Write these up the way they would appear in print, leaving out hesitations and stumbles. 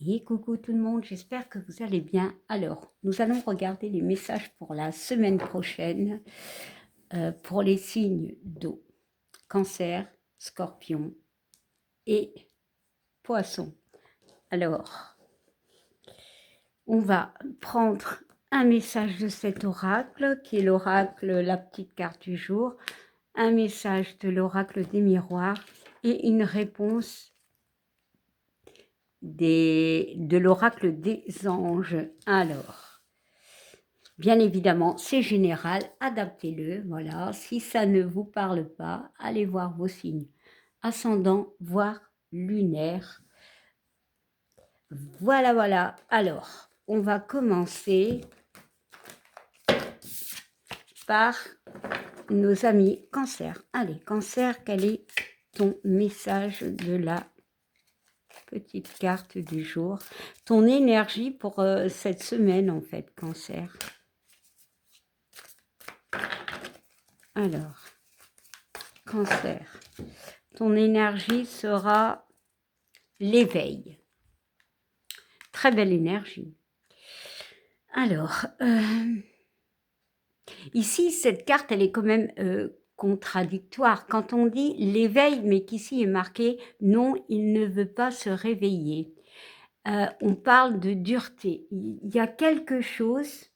Et coucou tout le monde, j'espère que vous allez bien. Alors, nous allons regarder les messages pour la semaine prochaine pour les signes d'eau, Cancer, Scorpion et Poisson. Alors, on va prendre un message de cet oracle, qui est l'oracle, la petite carte du jour, un message de l'oracle des miroirs et une réponse de l'oracle des anges. Alors, bien évidemment, c'est général, adaptez-le, voilà. Si ça ne vous parle pas, allez voir vos signes ascendant, voire lunaire. Voilà, voilà. Alors, on va commencer par nos amis Cancer. Allez, Cancer, quel est ton message de la petite carte du jour? Ton énergie pour cette semaine, en fait, Cancer. Alors, Cancer, ton énergie sera l'éveil. Très belle énergie. Alors, ici, cette carte, elle est quand même contradictoire. Quand on dit l'éveil, mais qu'ici est marqué « non, il ne veut pas se réveiller ». On parle de dureté. Il y a quelque chose,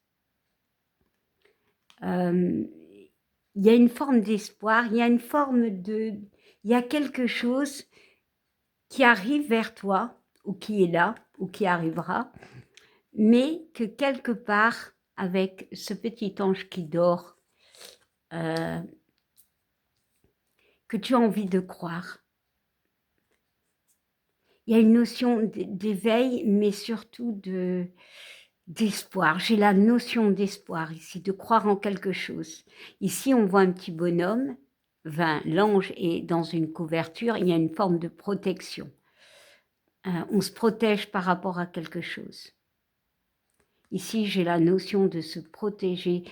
il y a une forme d'espoir, il y a une forme de... Il y a quelque chose qui arrive vers toi, ou qui est là, ou qui arrivera, mais que quelque part, avec ce petit ange qui dort, que tu as envie de croire. Il y a une notion d'éveil, mais surtout d'espoir. J'ai la notion d'espoir ici, de croire en quelque chose. Ici, on voit un petit bonhomme, l'ange est dans une couverture, il y a une forme de protection. On se protège par rapport à quelque chose. Ici, j'ai la notion de se protéger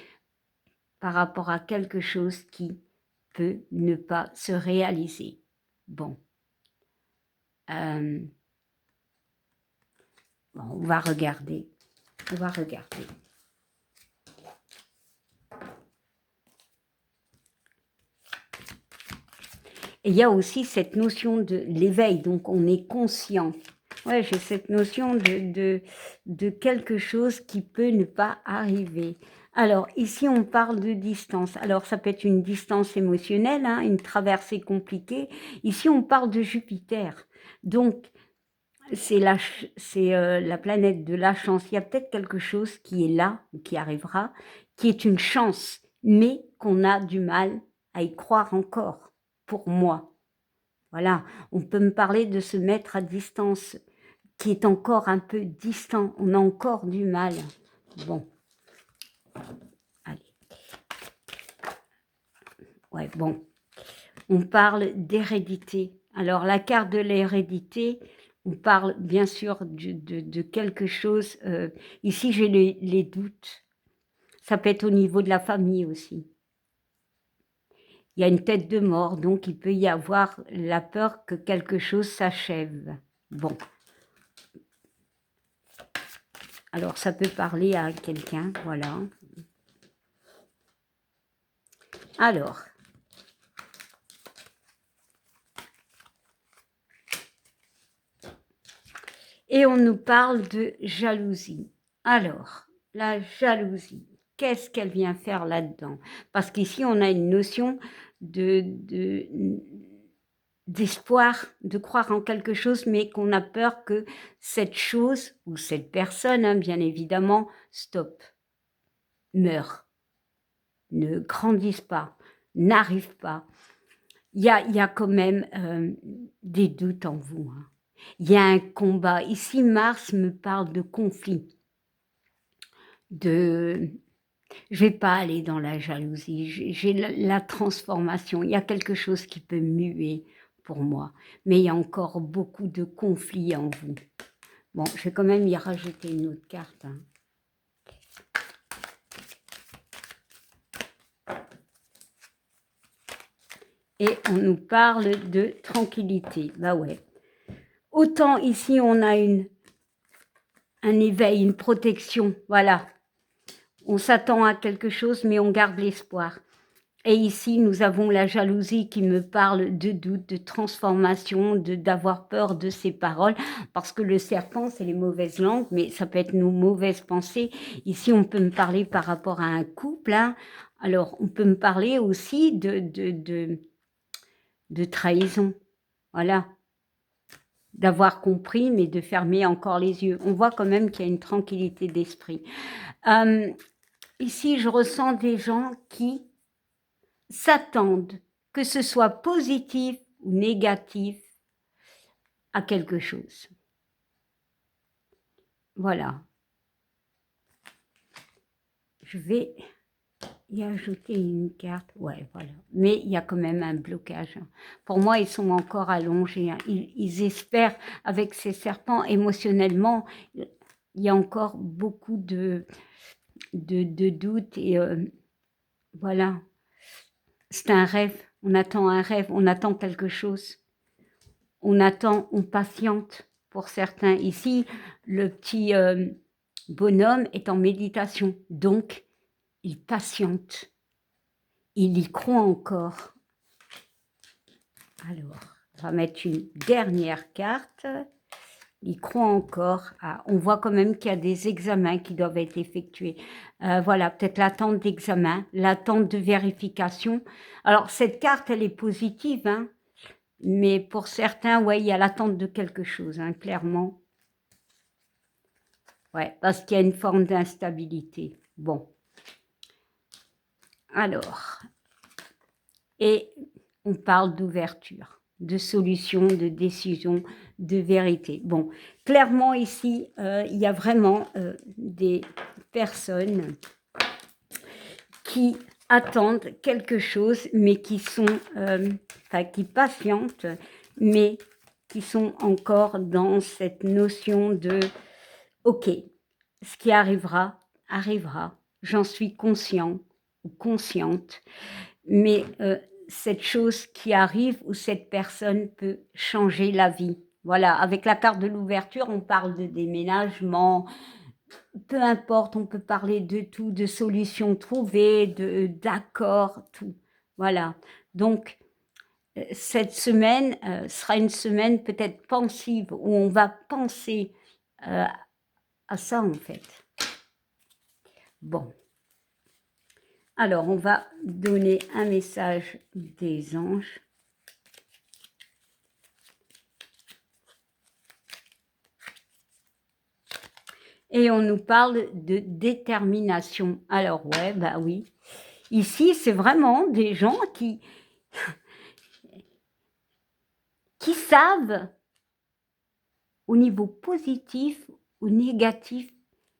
par rapport à quelque chose qui peut ne pas se réaliser. Bon. Bon, on va regarder. On va regarder. Et il y a aussi cette notion de l'éveil, donc on est conscient. Ouais, j'ai cette notion de quelque chose qui peut ne pas arriver. Alors, ici, on parle de distance. Alors, ça peut être une distance émotionnelle, hein, une traversée compliquée. Ici, on parle de Jupiter. Donc, c'est la planète de la chance. Il y a peut-être quelque chose qui est là, ou qui arrivera, qui est une chance, mais qu'on a du mal à y croire encore, pour moi. Voilà, on peut me parler de se mettre à distance, qui est encore un peu distant, on a encore du mal. Bon, allez. Ouais, bon, on parle d'hérédité. Alors, la carte de l'hérédité, on parle bien sûr de quelque chose. Ici, j'ai les doutes. Ça peut être au niveau de la famille aussi. Il y a une tête de mort, donc il peut y avoir la peur que quelque chose s'achève. Bon. Alors, ça peut parler à quelqu'un, voilà. Alors, et on nous parle de jalousie. Alors, la jalousie, qu'est-ce qu'elle vient faire là-dedans? Parce qu'ici, on a une notion d'espoir, de croire en quelque chose, mais qu'on a peur que cette chose, ou cette personne, hein, bien évidemment, stoppe, meure, ne grandisse pas, n'arrive pas. Il y a quand même des doutes en vous, hein. Il y a un combat. Ici, Mars me parle de conflit. Je vais pas aller dans la jalousie. J'ai la transformation. Il y a quelque chose qui peut muer pour moi. Mais il y a encore beaucoup de conflits en vous. Bon, je vais quand même y rajouter une autre carte, hein. Et on nous parle de tranquillité. Bah ouais. Autant ici, on a une un éveil, une protection, voilà. On s'attend à quelque chose, mais on garde l'espoir. Et ici, nous avons la jalousie qui me parle de doute, de transformation, d'avoir peur de ses paroles, parce que le serpent, c'est les mauvaises langues, mais ça peut être nos mauvaises pensées. Ici, on peut me parler par rapport à un couple, hein. Alors, on peut me parler aussi de trahison, voilà, d'avoir compris, mais de fermer encore les yeux. On voit quand même qu'il y a une tranquillité d'esprit. Ici, je ressens des gens qui s'attendent, que ce soit positif ou négatif, à quelque chose. Voilà. Je vais y ajouter une carte. Ouais, voilà. Mais il y a quand même un blocage. Pour moi, ils sont encore allongés. Ils espèrent, avec ces serpents, émotionnellement, il y a encore beaucoup de doutes. Et voilà. C'est un rêve. On attend un rêve. On attend quelque chose. On attend, on patiente pour certains. Ici, le petit bonhomme est en méditation, donc il patiente, il y croit encore. Alors, on va mettre une dernière carte. Il croit encore. Ah, on voit quand même qu'il y a des examens qui doivent être effectués. Voilà, peut-être l'attente d'examen, l'attente de vérification. Alors, cette carte, elle est positive, hein. Mais pour certains, ouais, il y a l'attente de quelque chose, hein, clairement. Ouais, parce qu'il y a une forme d'instabilité. Bon. Alors, et on parle d'ouverture, de solution, de décision, de vérité. Bon, clairement ici, il y a vraiment des personnes qui attendent quelque chose, mais qui sont, enfin, qui patientent, mais qui sont encore dans cette notion de « ok, ce qui arrivera, arrivera, j'en suis conscient ou consciente, mais cette chose qui arrive ou cette personne peut changer la vie. » Voilà, avec la carte de l'ouverture, on parle de déménagement, peu importe, on peut parler de tout, de solutions trouvées, d'accords, tout. Voilà, donc cette semaine sera une semaine peut-être pensive, où on va penser à ça en fait. Bon. Alors, on va donner un message des anges. Et on nous parle de détermination. Alors, ouais, bah oui. Ici, c'est vraiment des gens qui savent, au niveau positif ou négatif,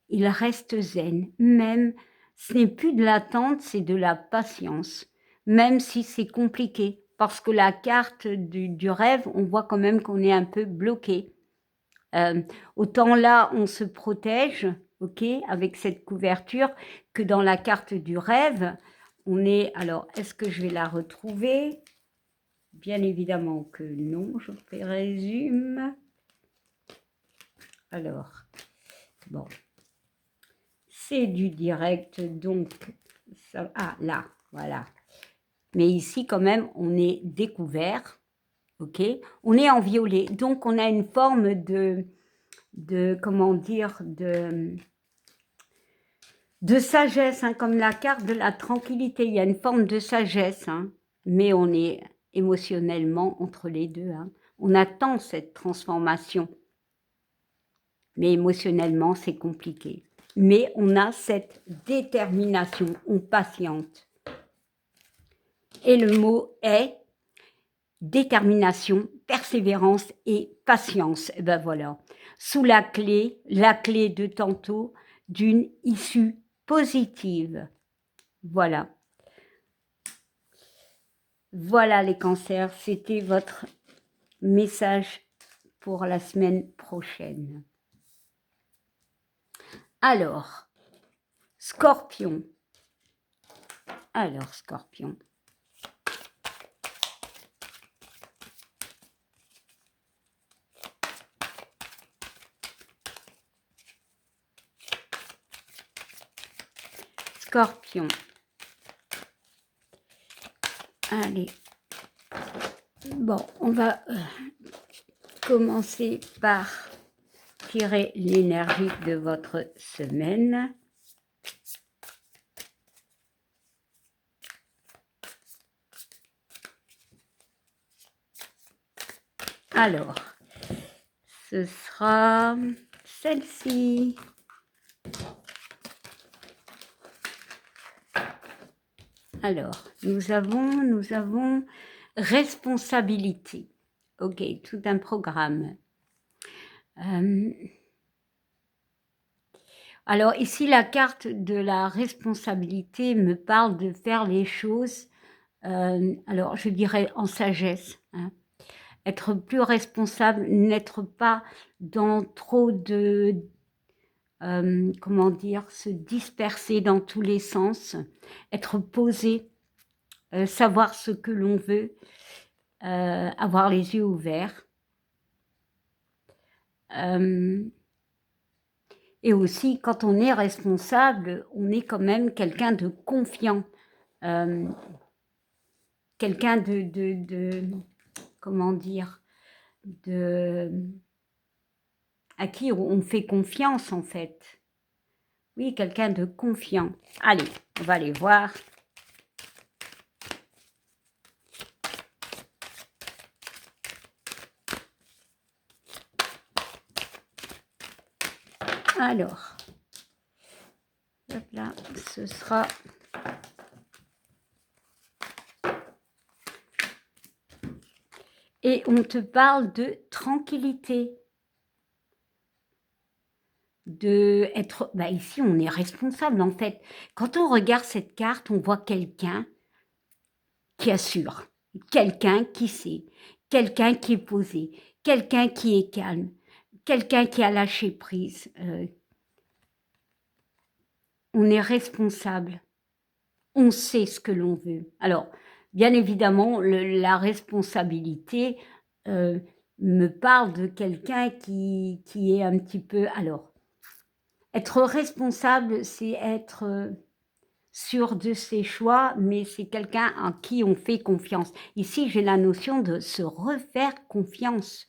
ils restent zen. Même, ce n'est plus de l'attente, c'est de la patience. Même si c'est compliqué. Parce que la carte du rêve, on voit quand même qu'on est un peu bloqué. Autant là, on se protège, ok, avec cette couverture, que dans la carte du rêve, on est... Alors, est-ce que je vais la retrouver? Bien évidemment que non, je présume. Alors, bon, c'est du direct, donc, ça, ah, là, voilà. Mais ici, quand même, on est découvert, ok? On est en violet, donc on a une forme de comment dire, de sagesse, hein, comme la carte de la tranquillité. Il y a une forme de sagesse, hein, mais on est émotionnellement entre les deux. Hein. On attend cette transformation, mais émotionnellement, c'est compliqué. Mais on a cette détermination, on patiente. Et le mot est détermination, persévérance et patience. Et ben voilà, sous la clé de tantôt, d'une issue positive. Voilà. Voilà les cancers, c'était votre message pour la semaine prochaine. Alors, Scorpion. Alors, Scorpion. Scorpion. Allez. Bon, on va commencer par tirer l'énergie de votre semaine. Alors, ce sera celle-ci. Alors, nous avons responsabilité. Ok, tout un programme. Alors ici, la carte de la responsabilité me parle de faire les choses, alors je dirais en sagesse, hein. Être plus responsable, n'être pas dans trop de, comment dire, se disperser dans tous les sens, être posé, savoir ce que l'on veut, avoir les yeux ouverts. Et aussi, quand on est responsable, on est quand même quelqu'un de confiant, quelqu'un de, comment dire, à qui on fait confiance en fait. Oui, quelqu'un de confiant. Allez, on va aller voir. Alors, hop là, ce sera... Et on te parle de tranquillité. De être... Bah ici, on est responsable en fait. Quand on regarde cette carte, on voit quelqu'un qui assure, quelqu'un qui sait, quelqu'un qui est posé, quelqu'un qui est calme, quelqu'un qui a lâché prise. On est responsable. On sait ce que l'on veut. Alors, bien évidemment, la responsabilité me parle de quelqu'un qui est un petit peu... Alors, être responsable, c'est être sûr de ses choix, mais c'est quelqu'un en qui on fait confiance. Ici, j'ai la notion de se refaire confiance.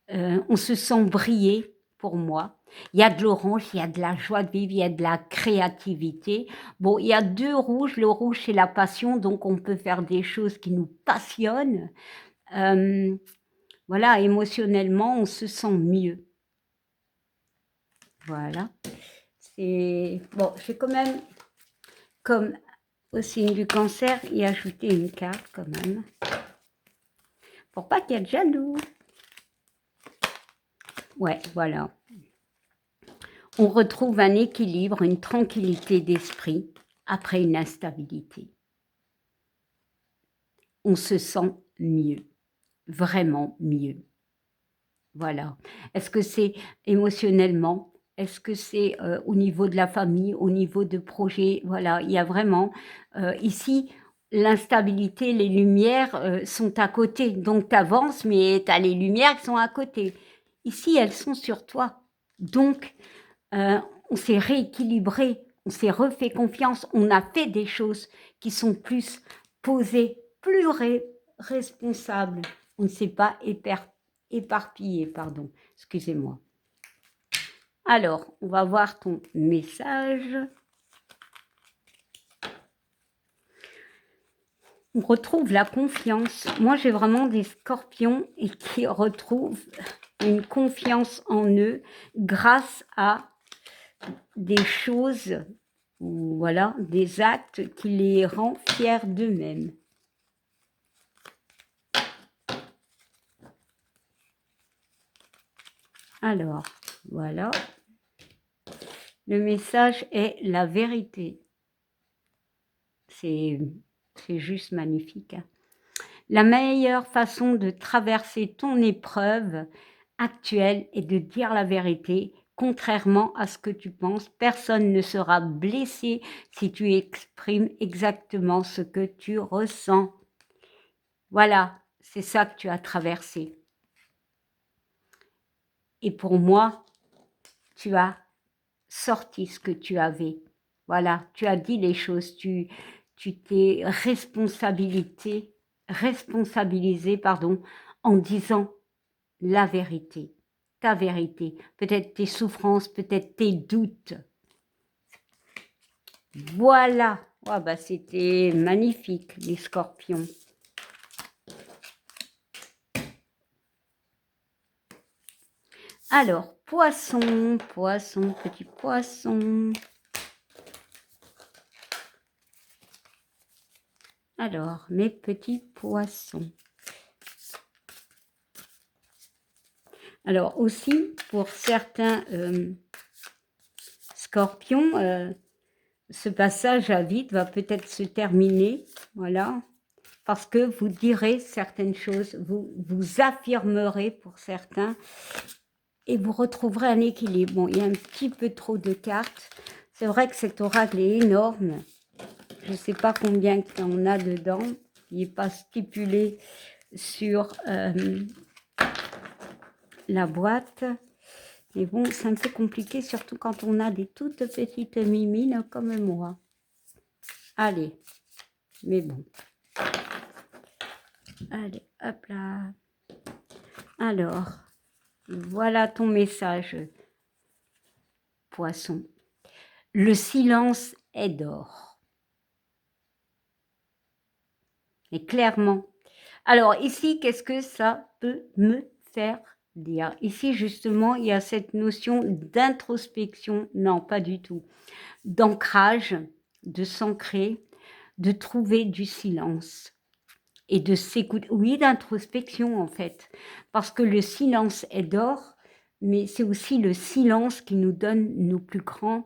On se sent briller, pour moi. Il y a de l'orange, il y a de la joie de vivre, il y a de la créativité. Bon, il y a 2 rouges. Le rouge, c'est la passion, donc on peut faire des choses qui nous passionnent. Voilà, émotionnellement, on se sent mieux. Voilà. C'est... Bon, je vais quand même, comme au signe du cancer, y ajouter une carte quand même. Pour pas qu'il y ait de jaloux. Ouais, voilà. On retrouve un équilibre, une tranquillité d'esprit après une instabilité. On se sent mieux, vraiment mieux. Voilà. Est-ce que c'est émotionnellement? Est-ce que c'est au niveau de la famille, au niveau de projets? Voilà, il y a vraiment ici l'instabilité, les lumières sont à côté. Donc tu avances, mais tu as les lumières qui sont à côté. Ici, elles sont sur toi. Donc, on s'est rééquilibré, on s'est refait confiance, on a fait des choses qui sont plus posées, plus responsables. On ne s'est pas éparpillé, pardon, excusez-moi. Alors, on va voir ton message. On retrouve la confiance. Moi, j'ai vraiment des scorpions et qui retrouvent une confiance en eux grâce à des choses, ou voilà, des actes qui les rend fiers d'eux-mêmes. Alors, voilà. Le message est la vérité. C'est juste magnifique, hein. La meilleure façon de traverser ton épreuve actuelle est de dire la vérité. Contrairement à ce que tu penses, personne ne sera blessé si tu exprimes exactement ce que tu ressens. Voilà, c'est ça que tu as traversé. Et pour moi, tu as sorti ce que tu avais. Voilà, tu as dit les choses, tu t'es responsabilisé, pardon, en disant la vérité, ta vérité, peut-être tes souffrances, peut-être tes doutes. Voilà, oh, bah, c'était magnifique, les scorpions. Alors, poisson, poisson, petit poisson. Alors, mes petits poissons. Alors aussi, pour certains scorpions, ce passage à vide va peut-être se terminer, voilà, parce que vous direz certaines choses, vous affirmerez pour certains, et vous retrouverez un équilibre. Bon, il y a un petit peu trop de cartes. C'est vrai que cet oracle est énorme. Je ne sais pas combien il y en a dedans. Il n'est pas stipulé sur la boîte. Mais bon, c'est un peu compliqué, surtout quand on a des toutes petites mimines comme moi. Allez, mais bon. Allez, hop là. Alors, voilà ton message, poisson. Le silence est d'or. Et clairement. Alors ici, qu'est-ce que ça peut me faire dire? Ici, justement, il y a cette notion d'introspection. Non, pas du tout. D'ancrage, de s'ancrer, de trouver du silence et de s'écouter. Oui, d'introspection en fait. Parce que le silence est d'or, mais c'est aussi le silence qui nous donne nos plus grandes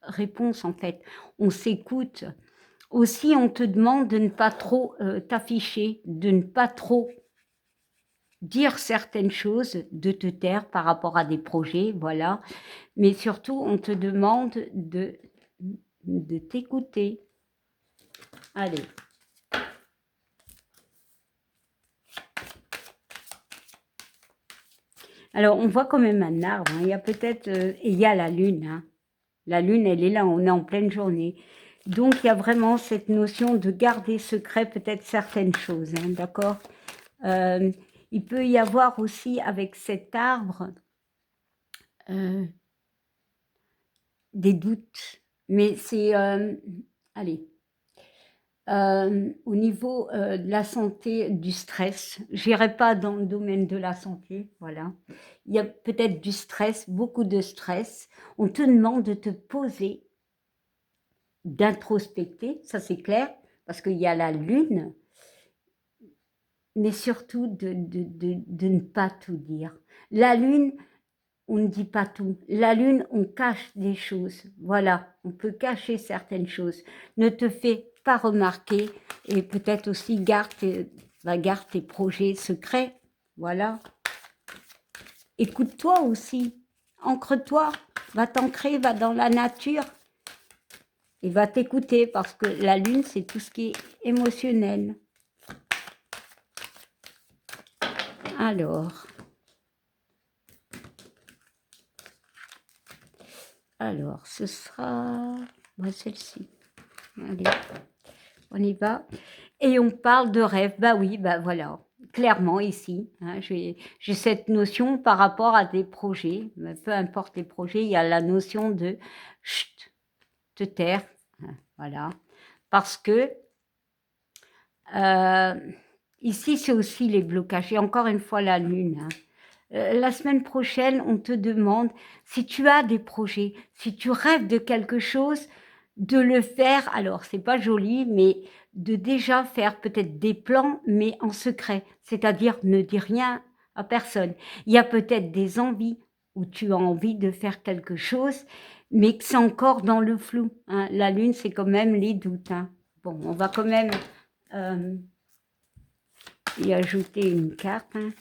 réponses en fait. On s'écoute. Aussi, on te demande de ne pas trop t'afficher, de ne pas trop dire certaines choses, de te taire par rapport à des projets, voilà. Mais surtout, on te demande de t'écouter. Allez. Alors, on voit quand même un arbre. Hein. Il y a peut-être... et il y a la lune. Hein. La lune, elle est là, on est en pleine journée. Donc, il y a vraiment cette notion de garder secret peut-être certaines choses, hein, d'accord. Il peut y avoir aussi avec cet arbre des doutes, mais c'est... allez, au niveau de la santé, du stress, j'irai pas dans le domaine de la santé, voilà. Il y a peut-être du stress, beaucoup de stress. On te demande de te poser, d'introspecter, ça c'est clair, parce qu'il y a la lune, mais surtout de ne pas tout dire. La lune, on ne dit pas tout. La lune, on cache des choses. Voilà, on peut cacher certaines choses. Ne te fais pas remarquer et peut-être aussi garde tes projets secrets. Voilà. Écoute-toi aussi. Ancre-toi. Va t'ancrer, va dans la nature. Et va t'écouter parce que la lune, c'est tout ce qui est émotionnel. Alors, ce sera celle-ci. Allez, on y va. Et on parle de rêve. Bah oui, bah voilà. Clairement ici, hein, j'ai cette notion par rapport à des projets. Peu importe les projets, il y a la notion de chut, te taire. Voilà. Parce que ici, c'est aussi les blocages. Et encore une fois, la lune. Hein. La semaine prochaine, on te demande si tu as des projets, si tu rêves de quelque chose, de le faire. Alors, c'est pas joli, mais de déjà faire peut-être des plans, mais en secret. C'est-à-dire, ne dis rien à personne. Il y a peut-être des envies où tu as envie de faire quelque chose, mais que c'est encore dans le flou. Hein. La lune, c'est quand même les doutes. Hein. Bon, on va quand même y ajouter une carte. Hein.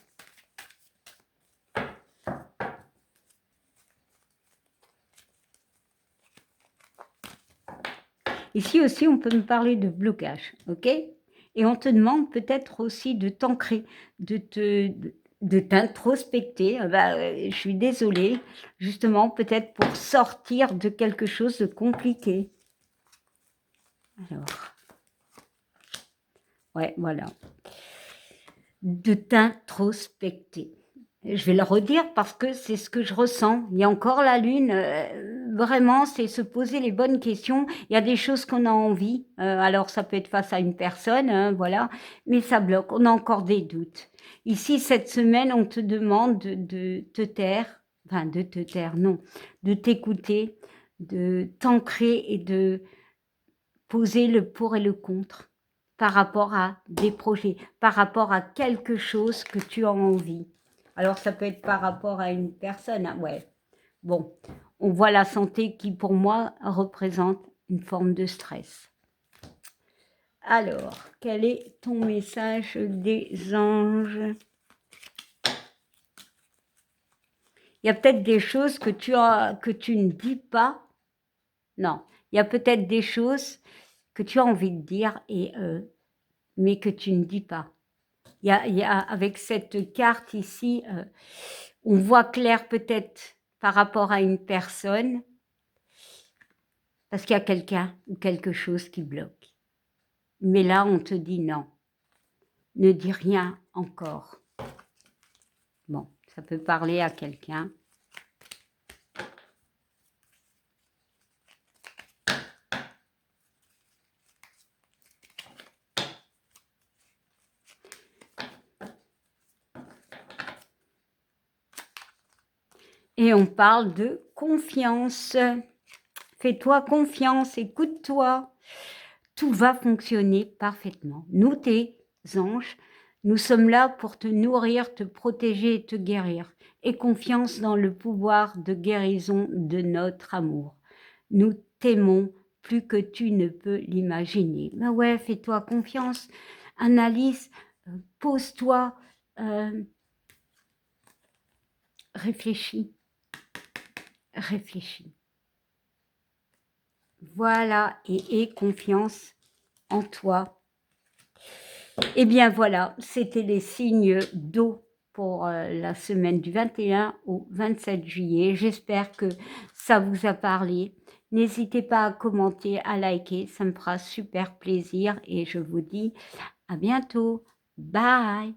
Ici aussi, on peut me parler de blocage, ok? Et on te demande peut-être aussi de t'ancrer, de t'introspecter. Je suis désolée, justement, peut-être pour sortir de quelque chose de compliqué. Alors, ouais, voilà. De t'introspecter. Je vais le redire parce que c'est ce que je ressens. Il y a encore la lune, vraiment, c'est se poser les bonnes questions. Il y a des choses qu'on a envie, alors ça peut être face à une personne, hein, voilà, mais ça bloque, on a encore des doutes. Ici, cette semaine, on te demande de te taire, enfin de te taire, non, de t'écouter, de t'ancrer et de poser le pour et le contre par rapport à des projets, par rapport à quelque chose que tu as envie. Alors, ça peut être par rapport à une personne, hein, ouais. Bon, on voit la santé qui, pour moi, représente une forme de stress. Alors, quel est ton message des anges? Il y a peut-être des choses que tu ne dis pas. Non, il y a peut-être des choses que tu as envie de dire, mais que tu ne dis pas. Il y a avec cette carte ici, on voit clair peut-être par rapport à une personne, parce qu'il y a quelqu'un ou quelque chose qui bloque. Mais là, on te dit non, ne dis rien encore. Bon, ça peut parler à quelqu'un. Et on parle de confiance. Fais-toi confiance, écoute-toi. Tout va fonctionner parfaitement. Nous, tes anges, nous sommes là pour te nourrir, te protéger et te guérir. Aie confiance dans le pouvoir de guérison de notre amour. Nous t'aimons plus que tu ne peux l'imaginer. Ben ouais, fais-toi confiance, analyse, pose-toi, réfléchis, réfléchis. Voilà, et aie confiance en toi. Eh bien voilà, c'était les signes d'eau pour la semaine du 21 au 27 juillet. J'espère que ça vous a parlé. N'hésitez pas à commenter, à liker, ça me fera super plaisir et je vous dis à bientôt. Bye!